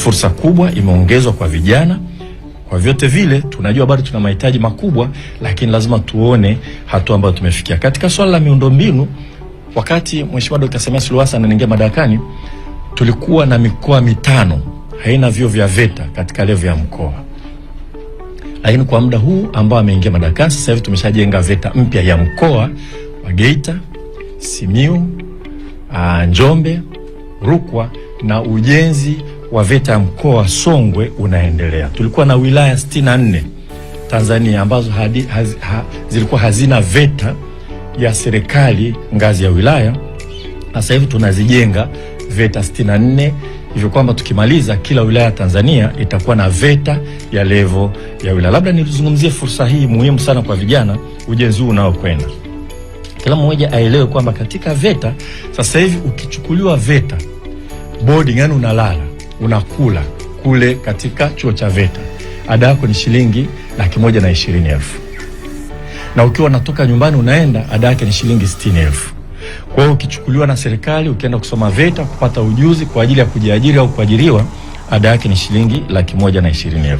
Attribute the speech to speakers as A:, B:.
A: fursa kubwa imeongezwa kwa vijana. Kwa vyote vile tunajua bado tuna mahitaji makubwa, lakini lazima tuone hatua ambayo tumefikia. Katika swala la miundombinu, wakati Mheshimiwa Dr. Samia Suluhu Hassan anaingia madarakani, tulikuwa na mikoa 5 haina vyuo vya VETA katika level ya mkoa. Lakini kwa muda huu ambao ameingia madarakani, sasa hivi tumeshajenga VETA mpya ya mkoa wa Geita, Simiyu, Njombe, Rukwa, na ujenzi wa VETA mkoa wa Songwe unaendelea. Tulikuwa na wilaya 64 Tanzania ambazo zilikuwa hazina VETA ya serikali ngazi ya wilaya. Sasa hivi tunazijenga VETA 64, hivyo kwamba tukimaliza kila wilaya Tanzania itakuwa na VETA ya level ya wilaya. Labda nizungumzie fursa hii muhimu sana kwa vijana, ujenzi huu unaokwenda. Kila mmoja aelewe kwamba katika VETA sasa hivi ukichukuliwa VETA boarding, yani unalala, unakula kule katika chuo cha VETA, ada yako ni shilingi 120,000. Na ukiwa unatoka nyumbani unaenda, ada yake ni shilingi 60,000. Kwa hiyo ukichukuliwa na serikali ukienda kusoma VETA kupata ujuzi kwa ajili ya kujiajiri au kuajiriwa, ada yake ni shilingi 120,000.